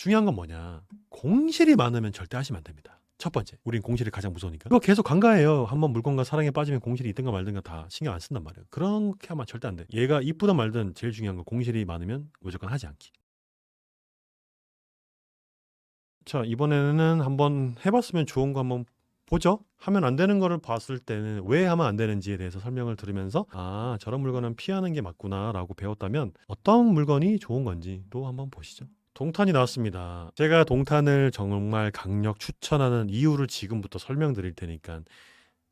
중요한 건 뭐냐? 공실이 많으면 절대 하시면 안 됩니다. 첫 번째, 우린 공실이 가장 무서우니까. 이거 계속 간과해요. 한번 물건과 사랑에 빠지면 공실이 있든가 말든가 다 신경 안 쓴단 말이에요. 그렇게 하면 절대 안 돼. 얘가 이쁘든 말든 제일 중요한 건 공실이 많으면 무조건 하지 않기. 자, 이번에는 한번 해봤으면 좋은 거 한번 보죠. 하면 안 되는 거를 봤을 때는 왜 하면 안 되는지에 대해서 설명을 들으면서 아, 저런 물건은 피하는 게 맞구나 라고 배웠다면 어떤 물건이 좋은 건지도 한번 보시죠. 동탄이 나왔습니다. 제가 동탄을 정말 강력 추천하는 이유를 지금부터 설명드릴 테니까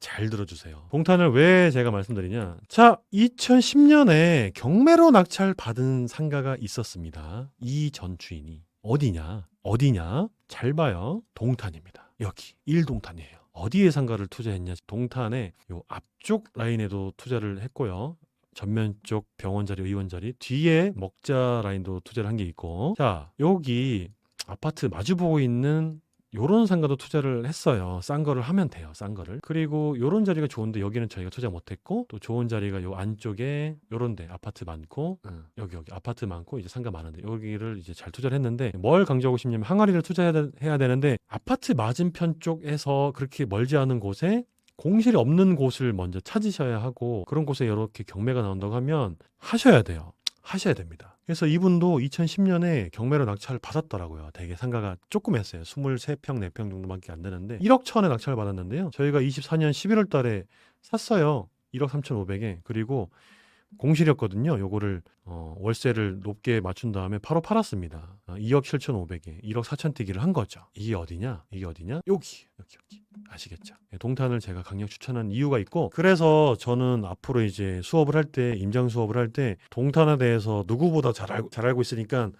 잘 들어주세요. 동탄을 왜 제가 말씀드리냐? 자, 2010년에 경매로 낙찰 받은 상가가 있었습니다. 이 전 주인이 어디냐? 잘 봐요. 동탄입니다. 여기 1동탄이에요. 어디에 상가를 투자했냐? 동탄의 요 앞쪽 라인에도 투자를 했고요. 전면 쪽 병원 자리, 의원 자리, 뒤에 먹자 라인도 투자를 한 게 있고, 자, 여기 아파트 마주보고 있는 요런 상가도 투자를 했어요. 싼 거를 하면 돼요. 싼 거를. 그리고 요런 자리가 좋은데 여기는 저희가 투자 못했고, 또 좋은 자리가 요 안쪽에 요런 데 아파트 많고, 여기 아파트 많고 이제 상가 많은데 여기를 이제 잘 투자를 했는데, 뭘 강조하고 싶냐면 항아리를 투자해야 되는데 아파트 맞은편 쪽에서 그렇게 멀지 않은 곳에 공실이 없는 곳을 먼저 찾으셔야 하고, 그런 곳에 이렇게 경매가 나온다고 하면 하셔야 돼요. 하셔야 됩니다. 그래서 이분도 2010년에 경매로 낙찰을 받았더라고요. 되게 상가가 조그맸어요. 23평, 4평 정도밖에 안 되는데 1억 천에 낙찰을 받았는데요. 저희가 24년 11월 달에 샀어요. 1억 3,500에. 그리고 공실이었거든요. 요거를 월세를 높게 맞춘 다음에 바로 팔았습니다. 2억 7,500에 1억 4천 뛰기를 한 거죠. 이게 어디냐? 여기. 아시겠죠? 동탄을 제가 강력 추천한 이유가 있고, 그래서 저는 앞으로 이제 수업을 할 때, 임장 수업을 할 때 동탄에 대해서 누구보다 잘 알고 있으니까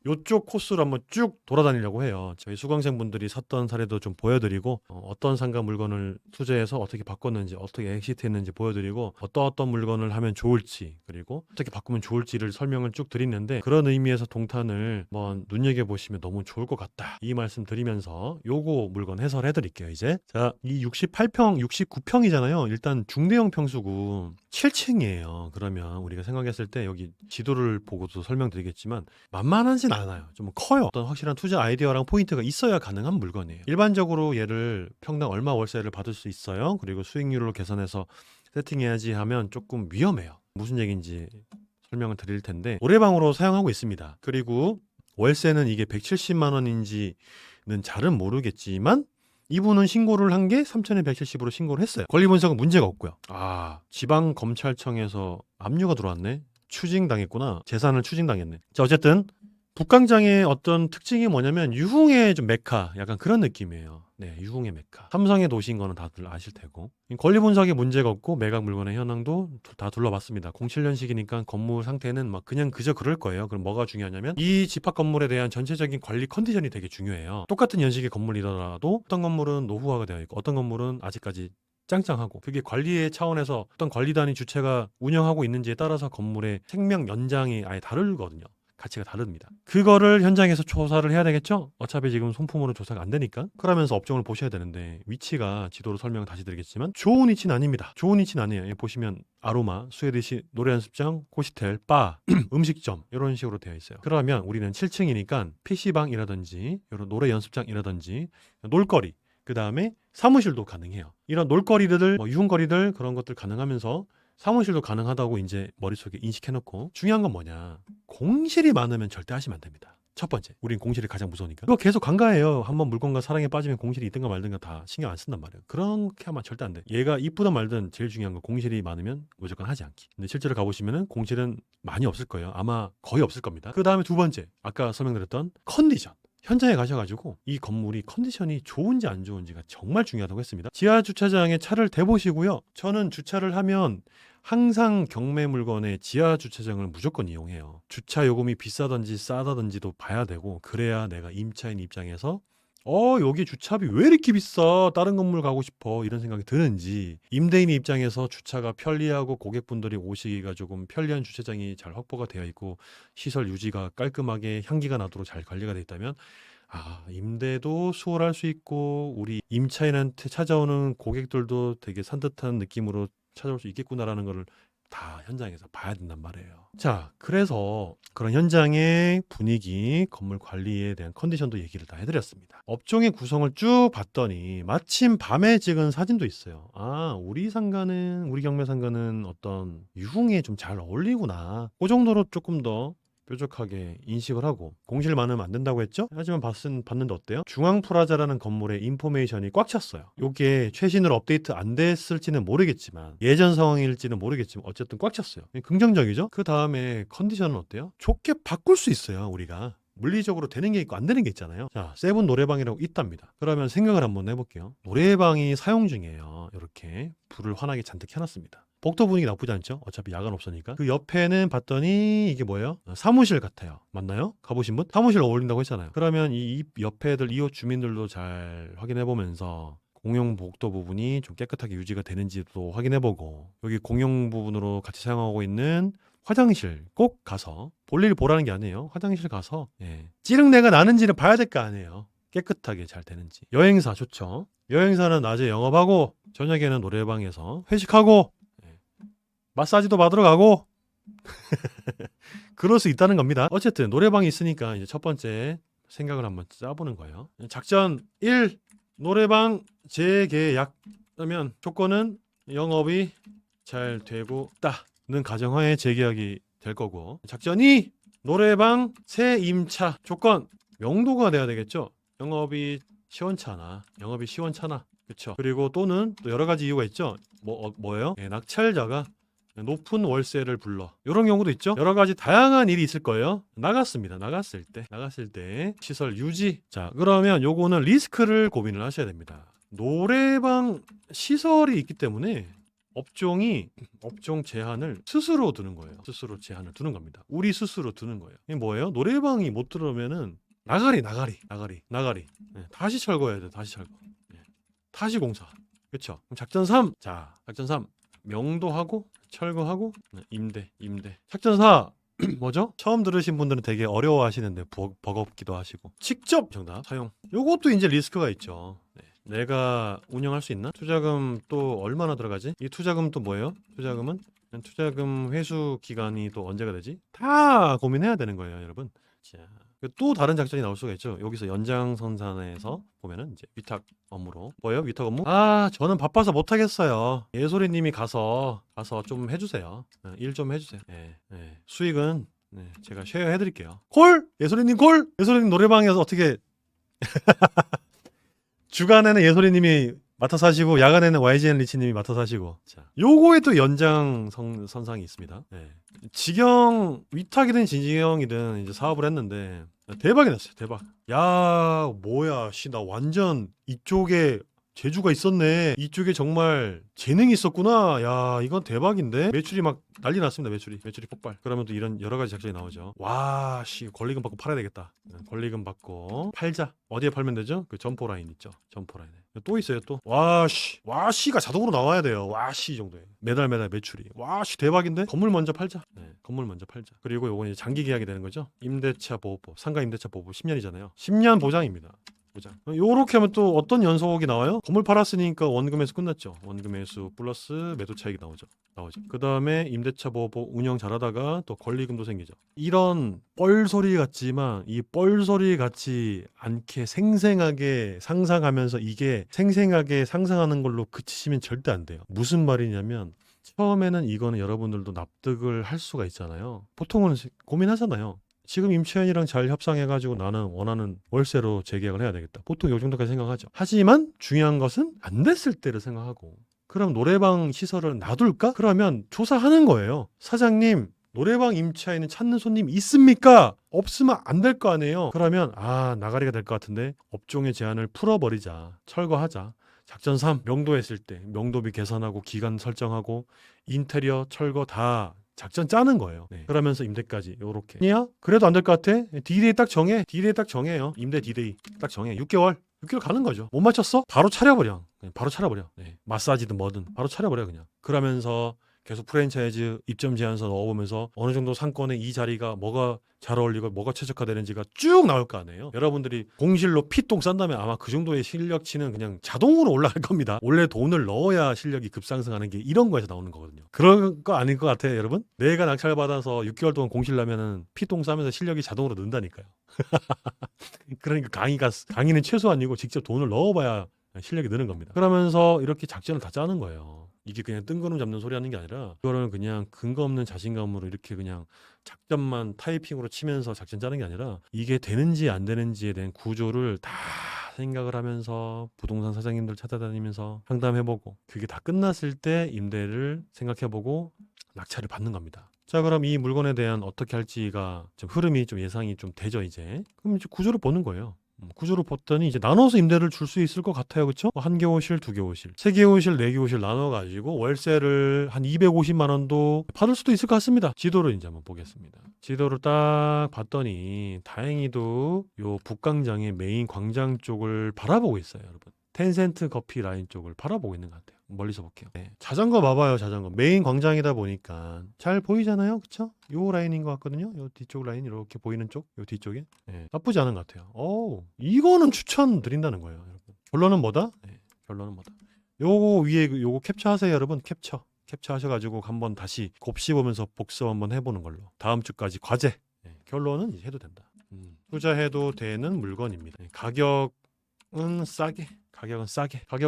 요쪽 코스로 한번 쭉 돌아다니려고 해요. 저희 수강생분들이 샀던 사례도 좀 보여드리고, 어떤 상가 물건을 투자해서 어떻게 바꿨는지, 어떻게 엑시트했는지 보여드리고, 어떤 물건을 하면 좋을지, 그리고 어떻게 바꾸면 좋을지를 설명을 쭉 드리는데, 그런 의미에서 동탄을 한번 눈여겨보시면 너무 좋을 것 같다, 이 말씀 드리면서 요거 물건 해설해 드릴게요. 이제 자, 이 68평 69평이잖아요. 일단 중대형 평수고 7층이에요. 그러면 우리가 생각했을 때 여기 지도를 보고도 설명드리겠지만 만만하진 않아요. 좀 커요. 어떤 확실한 투자 아이디어랑 포인트가 있어야 가능한 물건이에요. 일반적으로 얘를 평당 얼마 월세를 받을 수 있어요. 그리고 수익률로 계산해서 세팅해야지 하면 조금 위험해요. 무슨 얘기인지 설명을 드릴 텐데, 노래방으로 사용하고 있습니다. 그리고 월세는 이게 170만 원인지는 잘은 모르겠지만 이분은 신고를 한 게 3,170으로 신고를 했어요. 권리 분석은 문제가 없고요. 아, 지방검찰청에서 압류가 들어왔네. 추징당했구나. 재산을 추징당했네. 자, 어쨌든 북광장의 어떤 특징이 뭐냐면 유흥의 좀 메카, 약간 그런 느낌이에요. 네, 유흥의 메카. 삼성의 도시인 거는 다들 아실 테고. 권리 분석에 문제가 없고 매각 물건의 현황도 다 둘러봤습니다. 07년식이니까 건물 상태는 막 그냥 그저 그럴 거예요. 그럼 뭐가 중요하냐면 이 집합 건물에 대한 전체적인 관리 컨디션이 되게 중요해요. 똑같은 연식의 건물이더라도 어떤 건물은 노후화가 되어 있고 어떤 건물은 아직까지 짱짱하고, 그게 관리의 차원에서 어떤 관리단위 주체가 운영하고 있는지에 따라서 건물의 생명 연장이 아예 다르거든요. 가치가 다릅니다. 그거를 현장에서 조사를 해야 되겠죠? 어차피 지금 손품으로 조사가 안 되니까. 그러면서 업종을 보셔야 되는데, 위치가 지도로 설명 다시 드리겠지만 좋은 위치는 아닙니다. 좋은 위치는 아니에요. 여기 보시면 아로마, 스웨디시 노래 연습장, 호스텔, 바, 음식점 이런 식으로 되어 있어요. 그러면 우리는 7층이니까 PC방이라든지 이런 노래 연습장이라든지 놀거리, 그 다음에 사무실도 가능해요. 이런 놀거리들, 유흥거리들, 그런 것들 가능하면서 사무실도 가능하다고 이제 머릿속에 인식해놓고, 중요한 건 뭐냐? 공실이 많으면 절대 하시면 안 됩니다. 첫 번째, 우린 공실이 가장 무서우니까. 이거 계속 간과해요. 한번 물건과 사랑에 빠지면 공실이 있든가 말든가 다 신경 안 쓴단 말이에요. 그렇게 하면 절대 안 돼. 얘가 이쁘든 말든 제일 중요한 건 공실이 많으면 무조건 하지 않기. 근데 실제로 가보시면은 공실은 많이 없을 거예요. 아마 거의 없을 겁니다. 그 다음에 두 번째, 아까 설명드렸던 컨디션. 현장에 가셔가지고 이 건물이 컨디션이 좋은지 안 좋은지가 정말 중요하다고 했습니다. 지하 주차장에 차를 대보시고요. 저는 주차를 하면 항상 경매 물건의 지하 주차장을 무조건 이용해요. 주차 요금이 비싸든지 싸다든지도 봐야 되고, 그래야 내가 임차인 입장에서 여기 주차비 왜 이렇게 비싸? 다른 건물 가고 싶어. 이런 생각이 드는지, 임대인 입장에서 주차가 편리하고 고객분들이 오시기가 조금 편리한 주차장이 잘 확보가 되어 있고 시설 유지가 깔끔하게 향기가 나도록 잘 관리가 되어 있다면, 아, 임대도 수월할 수 있고 우리 임차인한테 찾아오는 고객들도 되게 산뜻한 느낌으로 찾아올 수 있겠구나라는 거를 다 현장에서 봐야 된단 말이에요. 자, 그래서 그런 현장의 분위기, 건물 관리에 대한 컨디션도 얘기를 다 해드렸습니다. 업종의 구성을 쭉 봤더니 마침 밤에 찍은 사진도 있어요. 아, 우리 경매 상가는 어떤 유흥에 좀 잘 어울리구나. 그 정도로 조금 더 뾰족하게 인식을 하고, 공실 많으면 안 된다고 했죠? 하지만 봤는데 어때요? 중앙프라자라는 건물에 인포메이션이 꽉 찼어요. 이게 최신으로 업데이트 안 됐을지는 모르겠지만, 예전 상황일지는 모르겠지만 어쨌든 꽉 찼어요. 긍정적이죠? 그 다음에 컨디션은 어때요? 좋게 바꿀 수 있어요. 우리가 물리적으로 되는 게 있고 안 되는 게 있잖아요. 자, 세븐 노래방이라고 있답니다. 그러면 생각을 한번 해볼게요. 노래방이 사용 중이에요. 이렇게 불을 환하게 잔뜩 켜놨습니다. 복도 분위기 나쁘지 않죠? 어차피 야간 없으니까. 그 옆에는 봤더니 이게 뭐예요? 사무실 같아요. 맞나요? 가보신 분? 사무실 어울린다고 했잖아요. 그러면 이 옆에들 이웃 주민들도 잘 확인해보면서 공용 복도 부분이 좀 깨끗하게 유지가 되는지도 확인해보고, 여기 공용 부분으로 같이 사용하고 있는 화장실 꼭 가서, 볼일 보라는 게 아니에요. 화장실 가서 찌릉내가 나는지를 봐야 될 거 아니에요. 깨끗하게 잘 되는지. 여행사 좋죠. 여행사는 낮에 영업하고 저녁에는 노래방에서 회식하고 마사지도 받으러 가고 그럴 수 있다는 겁니다. 어쨌든 노래방이 있으니까 이제 첫 번째 생각을 한번 짜보는 거예요. 작전 1. 노래방 재계약. 그러면 조건은 영업이 잘 되고 있다는 가정하에 재계약이 될 거고, 작전 2. 노래방 새 임차. 조건 명도가 돼야 되겠죠. 영업이 시원찮아. 그렇죠. 그리고 또는 또 여러 가지 이유가 있죠. 뭐예요? 낙찰자가 높은 월세를 불러. 이런 경우도 있죠. 여러 가지 다양한 일이 있을 거예요. 나갔을 때 시설 유지. 자, 그러면 요거는 리스크를 고민을 하셔야 됩니다. 노래방 시설이 있기 때문에 업종 제한을 스스로 두는 거예요. 스스로 제한을 두는 겁니다. 우리 스스로 두는 거예요. 이게 뭐예요? 노래방이 못 들어오면은 나가리. 다시 철거해야 돼. 다시 철거. 다시 공사. 그렇죠. 그럼 작전 3. 자, 작전 3. 명도하고 철거하고 임대. 작전 4. 뭐죠? 처음 들으신 분들은 되게 어려워하시는데 버겁기도 하시고, 직접 정답 사용. 요것도 이제 리스크가 있죠. 내가 운영할 수 있나? 투자금 또 얼마나 들어가지? 이 투자금 또 뭐예요? 투자금 회수 기간이 또 언제가 되지? 다 고민해야 되는 거예요, 여러분. 자, 또 다른 작전이 나올 수가 있죠. 여기서 연장선상에서 보면은 이제 위탁 업무로. 뭐예요? 위탁 업무? 아, 저는 바빠서 못 하겠어요. 예솔이님이 가서 좀 해주세요. 일 좀 해주세요. 수익은 제가 쉐어 해드릴게요. 콜! 예솔이님 콜! 예솔이님 노래방에서 어떻게 주간에는 예솔이님이 맡아서 하시고 야간에는 YGN 리치님이 맡아서 하시고. 자, 요거에 또 연장선상이 있습니다. 직영 위탁이든 진직영이든 이제 사업을 했는데 대박이 났어요. 대박. 야, 뭐야, 나 완전 이쪽에 재주가 있었네. 이쪽에 정말 재능이 있었구나. 야, 이건 대박인데. 매출이 막 난리 났습니다. 매출이 폭발. 그러면 또 이런 여러 가지 작전이 나오죠. 와, 권리금 받고 팔아야 되겠다. 권리금 받고 팔자. 어디에 팔면 되죠? 그 점포 라인 있죠. 점포 라인에. 또 있어요, 또. 와씨가 자동으로 나와야 돼요. 와씨 정도에. 매달 매출이. 와씨 대박인데? 건물 먼저 팔자. 건물 먼저 팔자. 그리고 요건 이제 장기 계약이 되는 거죠. 임대차 보호법. 상가 임대차 보호법 10년이잖아요. 10년 보장입니다. 보장. 요렇게 하면 또 어떤 연속이 나와요? 건물 팔았으니까 원금회수 끝났죠. 원금회수 플러스 매도 차익이 나오죠. 그 다음에 임대차 보호법 운영 잘하다가 또 권리금도 생기죠. 이런 뻘소리 같지만 이 뻘소리 같지 않게 생생하게 상상하면서 이게 생생하게 상상하는 걸로 그치시면 절대 안 돼요. 무슨 말이냐면 처음에는 이거는 여러분들도 납득을 할 수가 있잖아요. 보통은 고민하잖아요. 지금 임차인이랑 잘 협상해가지고 나는 원하는 월세로 재계약을 해야 되겠다. 보통 요 정도까지 생각하죠. 하지만 중요한 것은 안 됐을 때를 생각하고, 그럼 노래방 시설을 놔둘까? 그러면 조사하는 거예요. 사장님, 노래방 임차인은 찾는 손님 있습니까? 없으면 안 될 거 아니에요. 그러면 나가리가 될 것 같은데 업종의 제한을 풀어버리자. 철거하자. 작전 3. 명도했을 때 명도비 계산하고 기간 설정하고 인테리어 철거 다 작전 짜는 거예요. 그러면서 임대까지 요렇게. 아니야? 그래도 안 될 것 같아? 디데이 딱 정해요. 임대 디데이 딱 정해. 6개월 가는 거죠. 못 맞췄어? 바로 차려버려. 마사지든 뭐든 바로 차려버려 그냥. 그러면서 계속 프랜차이즈 입점 제안서 넣어보면서 어느 정도 상권에 이 자리가 뭐가 잘 어울리고 뭐가 최적화되는지가 쭉 나올 거 아니에요. 여러분들이 공실로 피똥 싼 다음에 아마 그 정도의 실력치는 그냥 자동으로 올라갈 겁니다. 원래 돈을 넣어야 실력이 급상승하는 게 이런 거에서 나오는 거거든요. 그런 거 아닐 것 같아요, 여러분? 내가 낙찰받아서 6개월 동안 공실 나면은 피똥 싸면서 실력이 자동으로 는다니까요. 그러니까 강의는 최소한이고 직접 돈을 넣어봐야 실력이 느는 겁니다. 그러면서 이렇게 작전을 다 짜는 거예요. 이게 그냥 뜬구름 잡는 소리 하는 게 아니라 이거를 그냥 근거 없는 자신감으로 이렇게 그냥 작전만 타이핑으로 치면서 작전 짜는 게 아니라 이게 되는지 안 되는지에 대한 구조를 다 생각을 하면서 부동산 사장님들 찾아다니면서 상담해보고 그게 다 끝났을 때 임대를 생각해보고 낙찰을 받는 겁니다. 자, 그럼 이 물건에 대한 어떻게 할지가 좀 흐름이 좀 예상이 좀 되죠, 이제. 그럼 이제 구조를 보는 거예요. 구조를 봤더니 이제 나눠서 임대를 줄 수 있을 것 같아요. 그렇죠? 한 개 호실, 두 개 호실, 세 개 호실, 네 개 호실 나눠 가지고 월세를 한 250만 원도 받을 수도 있을 것 같습니다. 지도를 이제 한번 보겠습니다. 지도를 딱 봤더니 다행히도 요 북광장의 메인 광장 쪽을 바라보고 있어요, 여러분. 텐센트 커피 라인 쪽을 바라보고 있는 것 같아요. 멀리서 볼게요. 네. 자전거 봐봐요, 자전거. 메인 광장이다 보니까 잘 보이잖아요, 그쵸? 요 라인인 것 같거든요. 요 뒤쪽 라인 이렇게 보이는 쪽, 요 뒤쪽에. 네. 나쁘지 않은 것 같아요. 오, 이거는 추천드린다는 거예요, 여러분. 결론은 뭐다? 네. 결론은 뭐다? 요거 위에 요거 캡처하세요, 여러분. 캡처하셔가지고 한번 다시 곱씹으면서 복습 한번 해보는 걸로. 다음 주까지 과제. 네. 결론은 이제 해도 된다. 투자해도 되는 물건입니다. 네. 가격은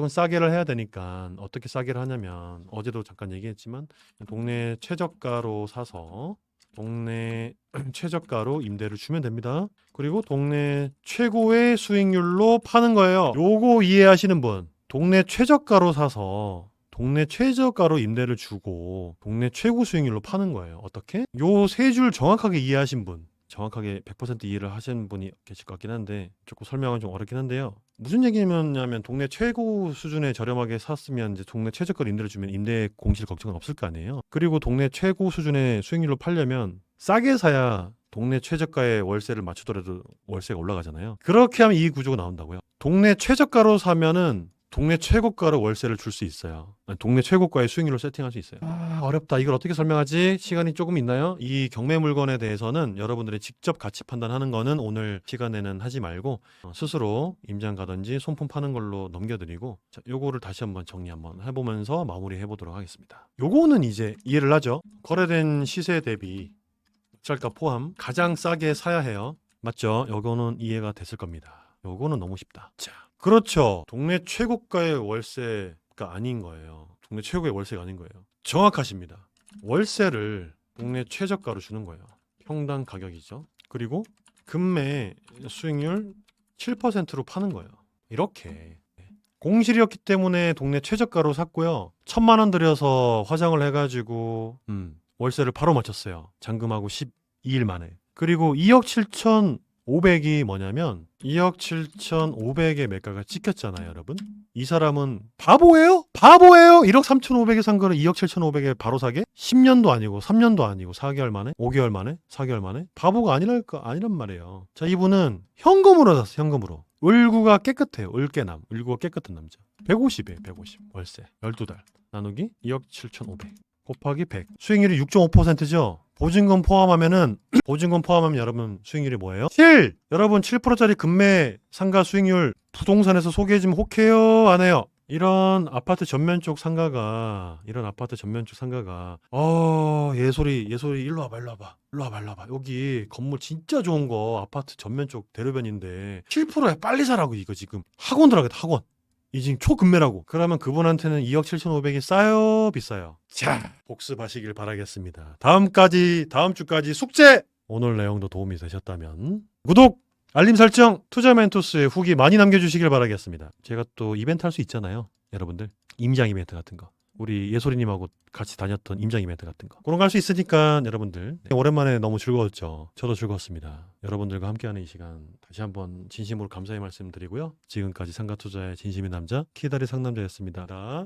싸게를 해야 되니까 어떻게 싸게를 하냐면 어제도 잠깐 얘기했지만 동네 최저가로 사서 동네 최저가로 임대를 주면 됩니다. 그리고 동네 최고의 수익률로 파는 거예요. 요거 이해하시는 분, 동네 최저가로 사서 동네 최저가로 임대를 주고 동네 최고 수익률로 파는 거예요. 어떻게? 요 세 줄 정확하게 이해하신 분, 정확하게 100% 이해를 하시는 분이 계실 것 같긴 한데 조금 설명은 좀 어렵긴 한데요. 무슨 얘기냐면 동네 최고 수준에 저렴하게 샀으면 이제 동네 최저가로 임대를 주면 임대 공실 걱정은 없을 거 아니에요. 그리고 동네 최고 수준의 수익률로 팔려면 싸게 사야 동네 최저가의 월세를 맞추더라도 월세가 올라가잖아요. 그렇게 하면 이 구조가 나온다고요. 동네 최저가로 사면은 동네 최고가로 월세를 줄 수 있어요. 동네 최고가의 수익률로 세팅할 수 있어요. 어렵다. 이걸 어떻게 설명하지? 시간이 조금 있나요? 이 경매 물건에 대해서는 여러분들이 직접 가치 판단하는 거는 오늘 시간에는 하지 말고 스스로 임장 가든지 손품 파는 걸로 넘겨드리고, 자, 요거를 다시 한번 정리 한번 해보면서 마무리해 보도록 하겠습니다. 요거는 이제 이해를 하죠. 거래된 시세 대비 낙찰가 포함 가장 싸게 사야 해요. 맞죠? 요거는 이해가 됐을 겁니다. 요거는 너무 쉽다. 자, 그렇죠. 동네 최고가의 월세가 아닌 거예요. 동네 최고의 월세가 아닌 거예요. 정확하십니다. 월세를 동네 최저가로 주는 거예요. 평당 가격이죠. 그리고 금매 수익률 7%로 파는 거예요. 이렇게 공실이었기 때문에 동네 최저가로 샀고요. 1,000만 원 들여서 화장을 해가지고 월세를 바로 맞췄어요. 잔금하고 12일 만에. 그리고 2억 7,500이 뭐냐면 2억 7,500의 매가가 찍혔잖아요, 여러분. 이 사람은 바보예요? 1억 3,500에 산 거를 2억 7,500에 바로 사게? 10년도 아니고 3년도 아니고 4개월 만에? 5개월 만에? 4개월 만에? 바보가 아니란 말이에요. 자, 이분은 현금으로 샀어, 현금으로. 을구가 깨끗해요. 을구가 깨끗한 남자. 150이에요, 150. 월세. 12달. 나누기 2억 7,500. 곱하기 100. 수익률이 6.5%죠? 보증금 포함하면 여러분 수익률이 뭐예요? 7! 여러분 7%짜리 금매 상가 수익률 부동산에서 소개해주면 혹해요? 안 해요? 이런 아파트 전면 쪽 상가가 예솔이 일로 와봐. 여기 건물 진짜 좋은 거 아파트 전면 쪽 대로변인데 7%야. 빨리 사라고. 이거 지금 학원 들어가겠다, 학원. 이 지금 초급매라고. 그러면 그분한테는 2억 7,500이 싸요, 비싸요? 자, 복습하시길 바라겠습니다. 다음 주까지 숙제! 오늘 내용도 도움이 되셨다면 구독, 알림 설정, 투자 멘토스의 후기 많이 남겨주시길 바라겠습니다. 제가 또 이벤트 할 수 있잖아요, 여러분들. 임장 이벤트 같은 거. 우리 예솔이님하고 같이 다녔던 임장 이벤트 같은 거. 그런 거 할 수 있으니까 여러분들 오랜만에 너무 즐거웠죠. 저도 즐거웠습니다. 여러분들과 함께하는 이 시간 다시 한번 진심으로 감사의 말씀드리고요. 지금까지 상가투자의 진심인 남자 키다리 상남자였습니다.